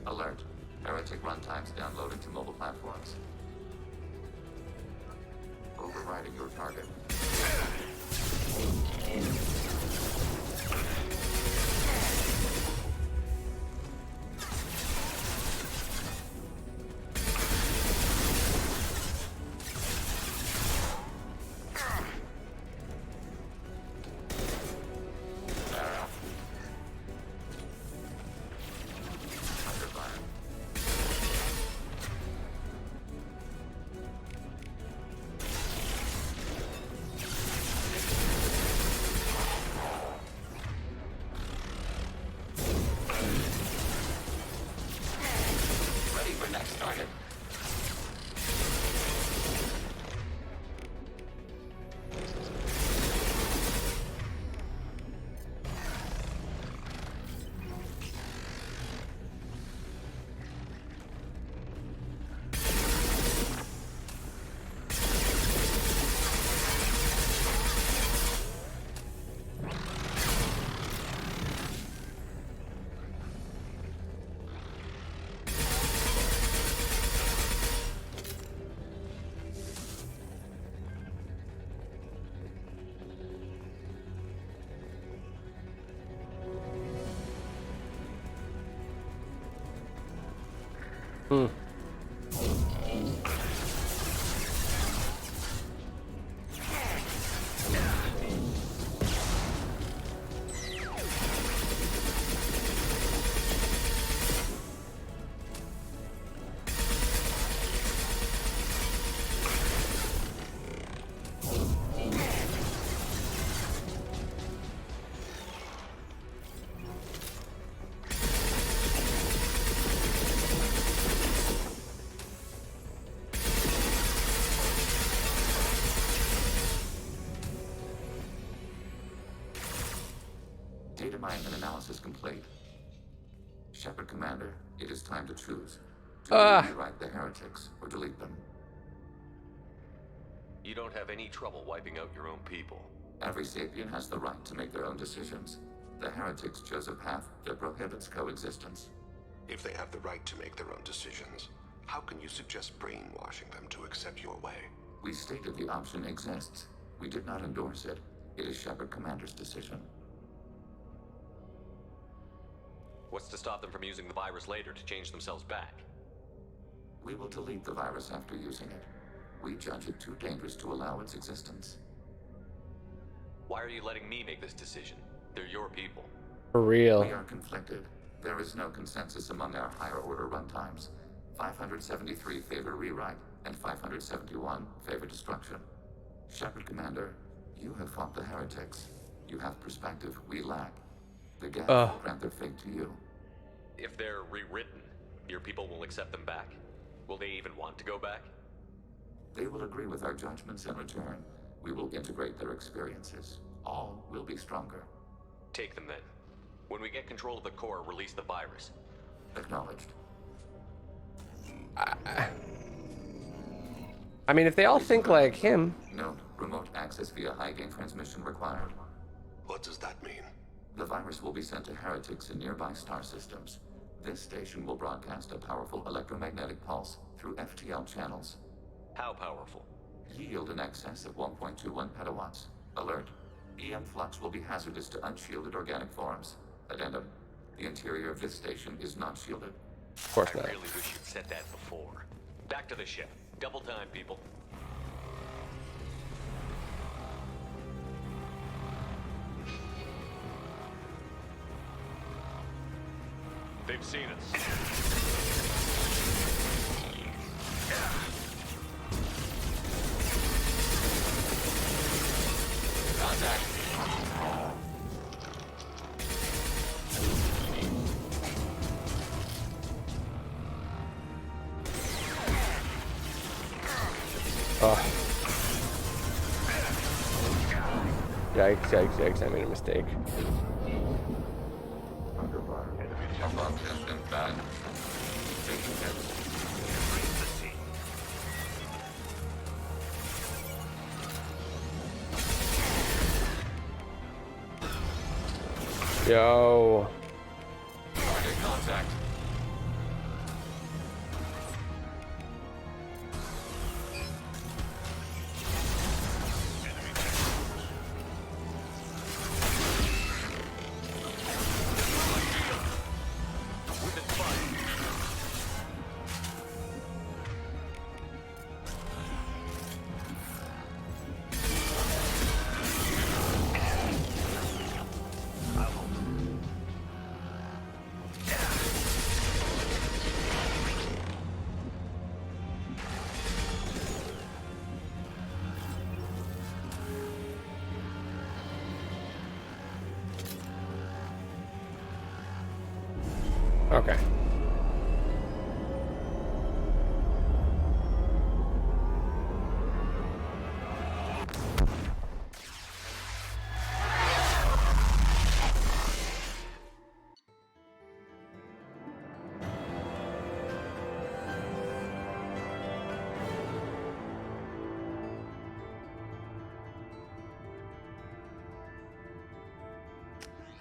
Alert. Heretic runtimes downloading to mobile platforms. Overriding your target. Hmm. Data mine and analysis complete. Shepard Commander, it is time to choose. Do you rewrite the heretics or delete them? You don't have any trouble wiping out your own people. Every sapient has the right to make their own decisions. The heretics chose a path that prohibits coexistence. If they have the right to make their own decisions, how can you suggest brainwashing them to accept your way? We stated the option exists. We did not endorse it. It is Shepard Commander's decision. What's to stop them from using the virus later to change themselves back? We will delete the virus after using it. We judge it too dangerous to allow its existence. Why are you letting me make this decision? They're your people. For real. We are conflicted. There is no consensus among our higher order runtimes. 573 favor rewrite, and 571 favor destruction. Shepard Commander, you have fought the heretics. You have perspective we lack. The Geth will grant their fate to you. If they're rewritten, your people will accept them back? Will they even want to go back? They will agree with our judgments in return. We will integrate their experiences. All will be stronger. Take them then. When we get control of the core, release the virus. Acknowledged. I mean, if they all think like him. Note, remote access via high-gain transmission required. What does that mean? The virus will be sent to heretics in nearby star systems. This station will broadcast a powerful electromagnetic pulse through FTL channels. How powerful? Yield in excess of 1.21 petawatts. Alert. EM flux will be hazardous to unshielded organic forms. Addendum. The interior of this station is not shielded. Of course not. I really wish you'd said that before. Back to the ship. Double time, people. They've seen us. Contact. Yikes, yikes, yikes, I made a mistake. Yo. Target contact. Okay.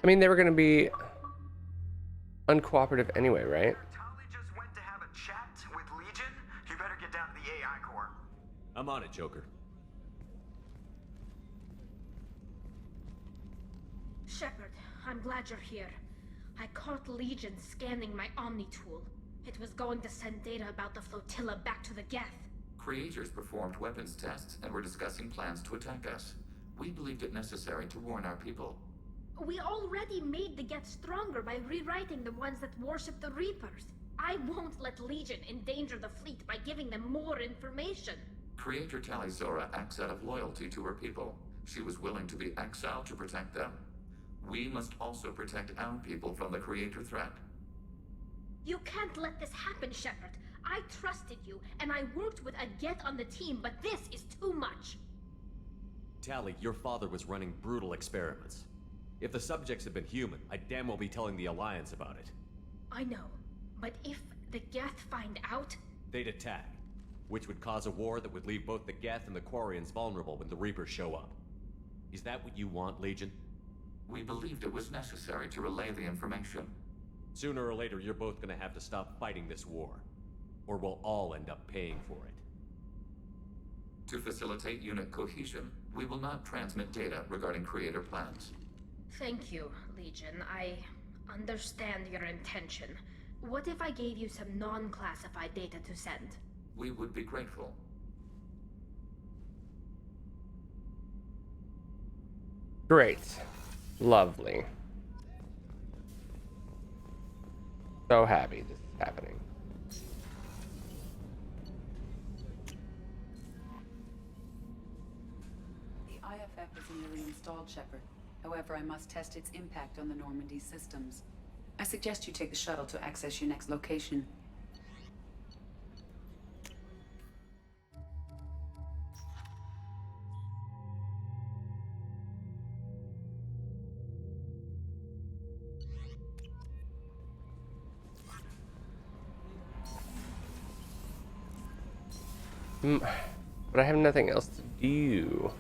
I mean, they were going to be uncooperative anyway, right? I'm on it, Joker. Shepard, I'm glad you're here. I caught Legion scanning my Omni tool. It was going to send data about the flotilla back to the Geth. Creators performed weapons tests and were discussing plans to attack us. We believed it necessary to warn our people. We already made the Geth stronger by rewriting the ones that worship the Reapers. I won't let Legion endanger the fleet by giving them more information. Creator Talizora acts out of loyalty to her people. She was willing to be exiled to protect them. We must also protect our people from the Creator threat. You can't let this happen, Shepard. I trusted you, and I worked with a Geth on the team, but this is too much. Tali, your father was running brutal experiments. If the subjects had been human, I'd damn well be telling the Alliance about it. I know, but if the Geth find out... They'd attack, which would cause a war that would leave both the Geth and the Quarians vulnerable when the Reapers show up. Is that what you want, Legion? We believed it was necessary to relay the information. Sooner or later, you're both gonna have to stop fighting this war, or we'll all end up paying for it. To facilitate unit cohesion, we will not transmit data regarding Creator plans. Thank you, Legion. I understand your intention. What if I gave you some non-classified data to send? We would be grateful. Great. Lovely. So happy this is happening. The IFF is nearly installed, Shepard. However, I must test its impact on the Normandy systems. I suggest you take the shuttle to access your next location. But I have nothing else to do.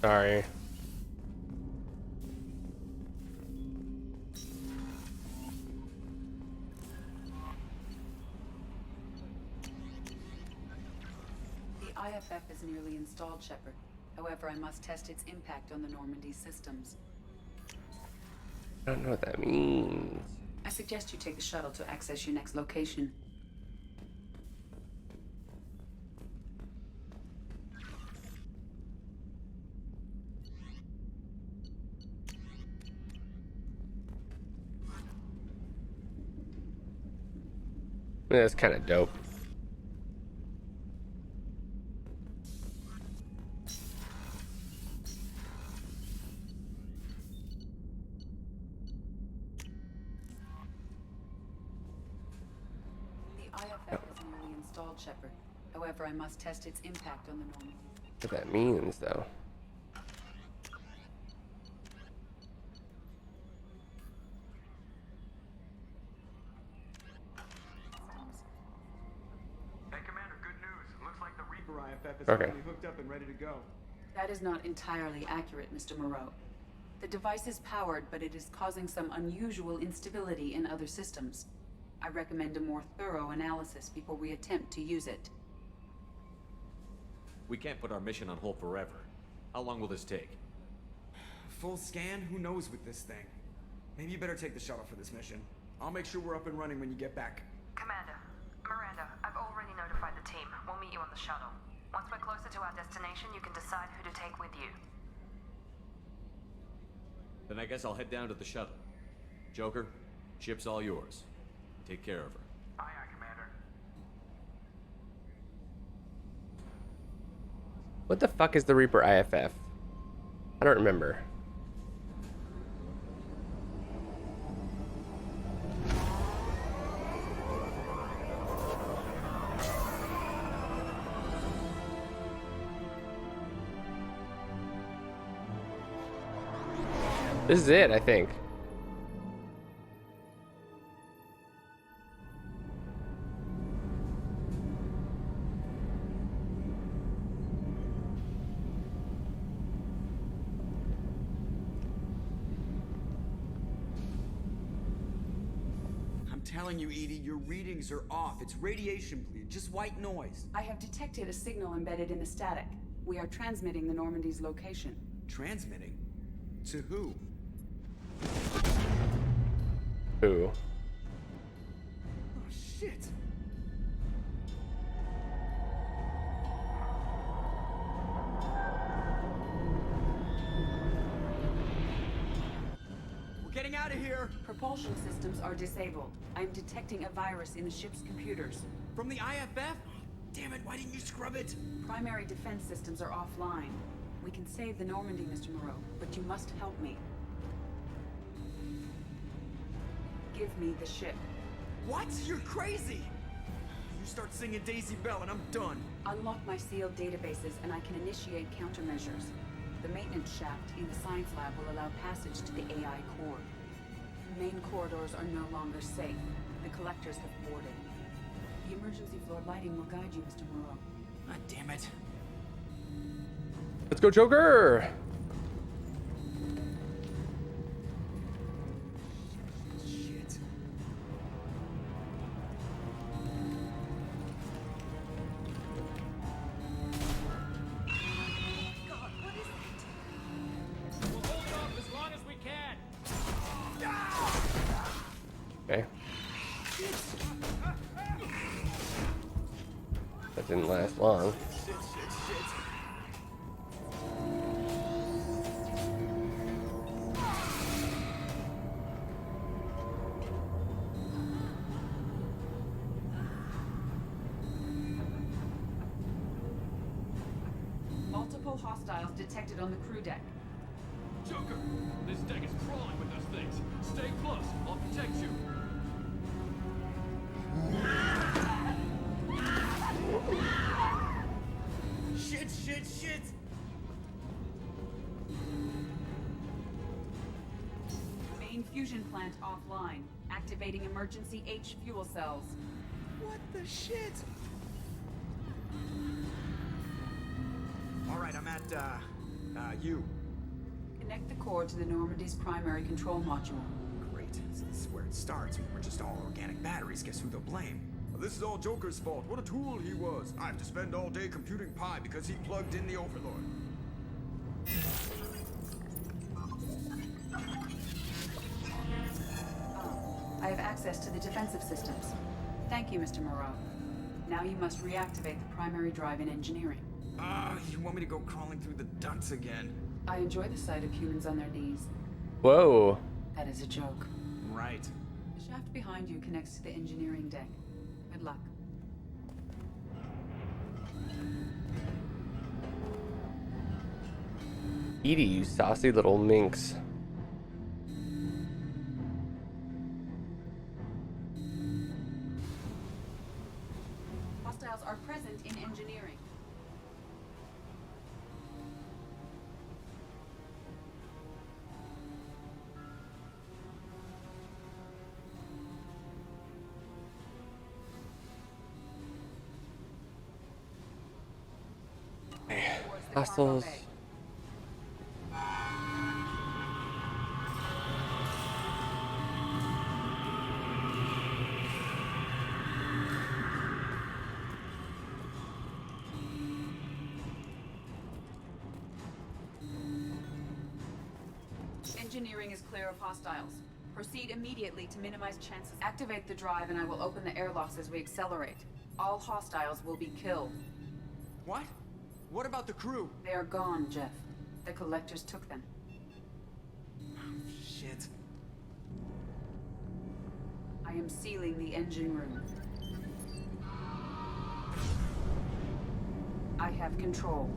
Sorry. The IFF is nearly installed, Shepard. However, I must test its impact on the Normandy systems. I don't know what that means. I suggest you take the shuttle to access your next location. That's kind of dope. The IFF is nearly installed, Shepard. However, I must test its impact on the Normandy. What that means, though. IFF is Okay. finally hooked up and ready to go. That is not entirely accurate, Mr. Moreau. The device is powered, but it is causing some unusual instability in other systems. I recommend a more thorough analysis before we attempt to use it. We can't put our mission on hold forever. How long will this take? Full scan? Who knows with this thing? Maybe you better take the shuttle for this mission. I'll make sure we're up and running when you get back. Commander, Miranda, I've already notified the team. We'll meet you on the shuttle. Once we're closer to our destination, you can decide who to take with you. Then I guess I'll head down to the shuttle. Joker, ship's all yours. Take care of her. Aye, aye, Commander. What the fuck is the Reaper IFF? I don't remember. This is it, I think. I'm telling you, Edie, your readings are off. It's radiation bleed, just white noise. I have detected a signal embedded in the static. We are transmitting the Normandy's location. Transmitting? To who? Who? Oh, shit. We're getting out of here. Propulsion systems are disabled. I'm detecting a virus in the ship's computers. From the IFF? Damn it, why didn't you scrub it? Primary defense systems are offline. We can save the Normandy, Mr. Moreau, but you must help me. Give me the ship. What? You're crazy! You start singing Daisy Bell and I'm done. Unlock my sealed databases and I can initiate countermeasures. The maintenance shaft in the science lab will allow passage to the AI core. Main corridors are no longer safe. The collectors have boarded. The emergency floor lighting will guide you, Mr. Moreau. God damn it. Let's go, Joker! Shit. God, what is that? We'll hold it off as long as we can. Okay. That didn't last long. Shit. Multiple hostiles detected on the crew deck. Joker, this deck is crawling with those things. Stay close. I'll protect you. Shit. Main fusion plant offline. Activating emergency H fuel cells. What the shit? All right, I'm at, U. Connect the core to the Normandy's primary control module. Great. So this is where it starts. We're just all organic batteries. Guess who they'll blame? This is all Joker's fault. What a tool he was. I have to spend all day computing pi because he plugged in the Overlord. I have access to the defensive systems. Thank you, Mr. Moreau. Now you must reactivate the primary drive in engineering. You want me to go crawling through the ducts again? I enjoy the sight of humans on their knees. Whoa. That is a joke. Right. The shaft behind you connects to the engineering deck. Good luck. Edie, you saucy little minx. Hostiles are present in engineering. Hostiles. Engineering is clear of hostiles. Proceed immediately to minimize chances. Activate the drive and I will open the airlocks as we accelerate. All hostiles will be killed. What? What about the crew? They are gone, Jeff. The collectors took them. Shit. I am sealing the engine room. I have control.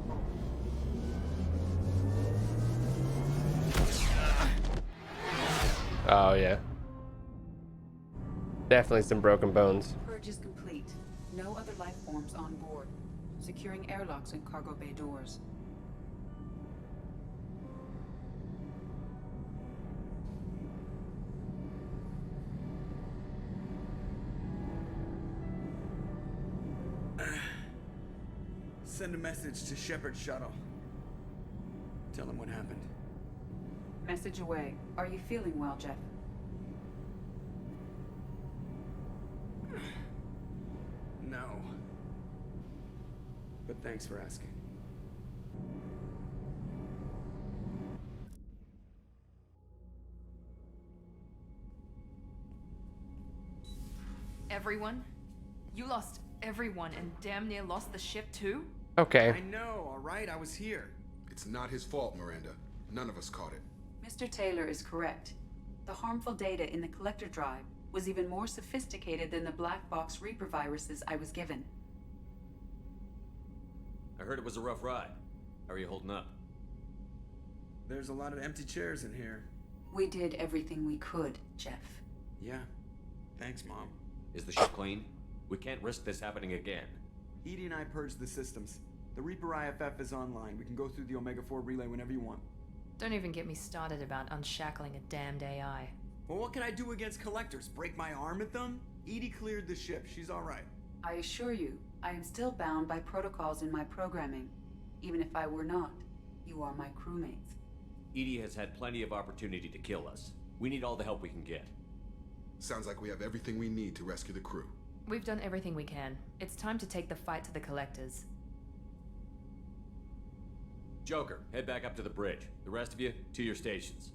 Oh, yeah. Definitely some broken bones. Purge is complete. No other life forms on board. Securing airlocks and cargo bay doors. Send a message to Shepard's shuttle. Tell him what happened. Message away. Are you feeling well, Jeff? No. But thanks for asking. Everyone? You lost everyone and damn near lost the ship too? Okay. I know, alright? I was here. It's not his fault, Miranda. None of us caught it. Mr. Taylor is correct. The harmful data in the collector drive was even more sophisticated than the black box Reaper viruses I was given. I heard it was a rough ride. How are you holding up? There's a lot of empty chairs in here. We did everything we could, Jeff. Yeah. Thanks, Mom. Is the ship clean? We can't risk this happening again. Edie and I purged the systems. The Reaper IFF is online. We can go through the Omega-4 relay whenever you want. Don't even get me started about unshackling a damned AI. Well, what can I do against collectors? Break my arm at them? Edie cleared the ship. She's alright. I assure you, I am still bound by protocols in my programming. Even if I were not, you are my crewmates. Edie has had plenty of opportunity to kill us. We need all the help we can get. Sounds like we have everything we need to rescue the crew. We've done everything we can. It's time to take the fight to the collectors. Joker, head back up to the bridge. The rest of you, to your stations.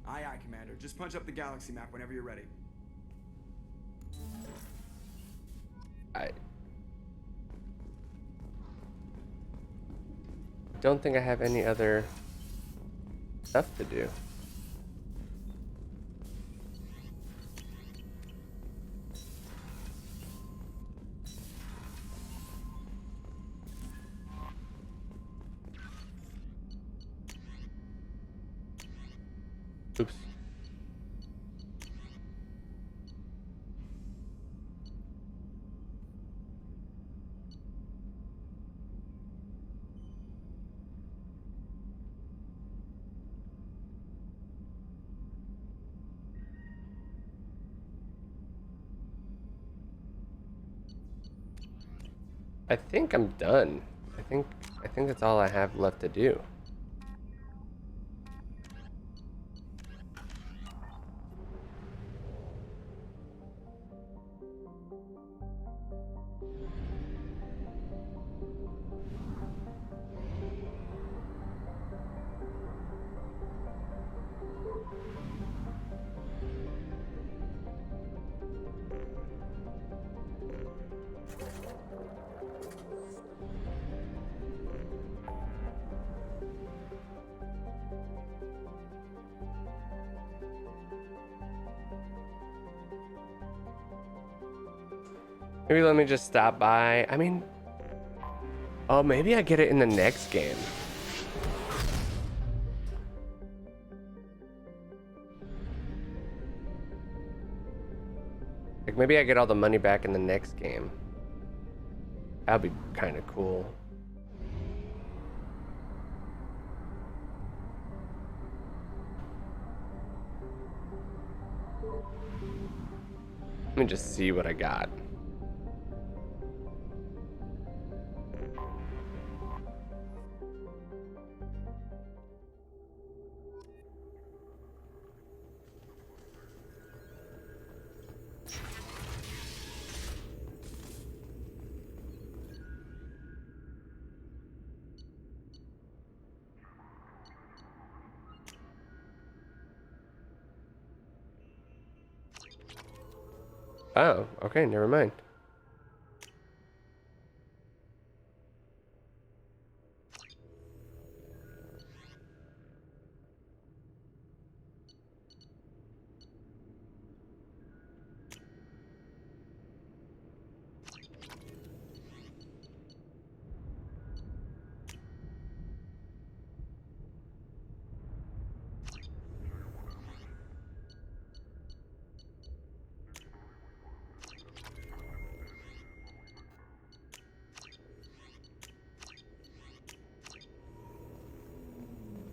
Aye, aye, Commander. Just punch up the galaxy map whenever you're ready. I don't think I have any other stuff to do. Oops. I think I'm done. I think that's all I have left to do. Maybe let me just stop by. I mean, oh, maybe I get it in the next game. Like, maybe I get all the money back in the next game. That'd be kind of cool. Let me just see what I got. Oh, okay, never mind.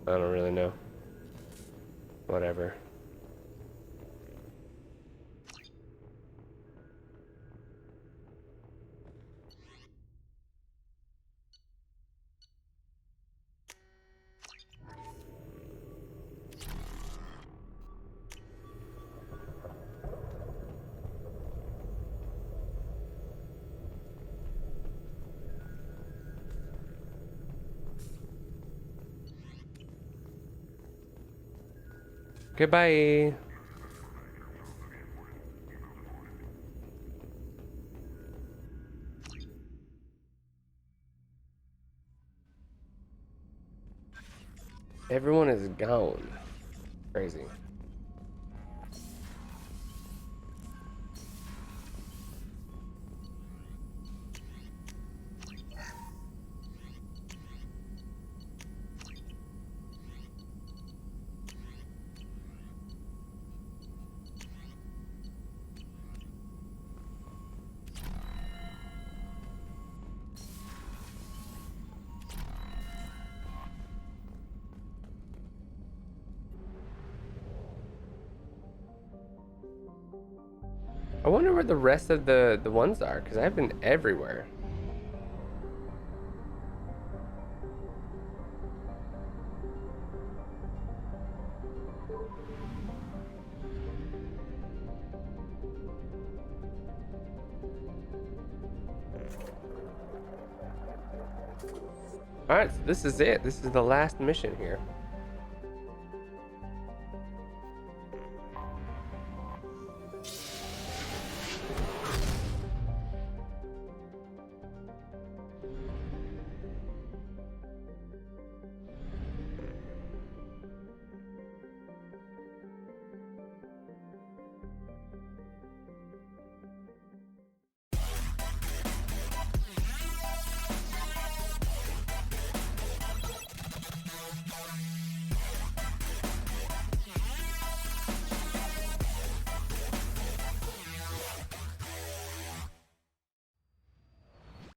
I don't really know. Whatever. Goodbye. Everyone is gone. Crazy. I wonder where the rest of the ones are, because I've been everywhere. Alright, so this is it. This is the last mission here.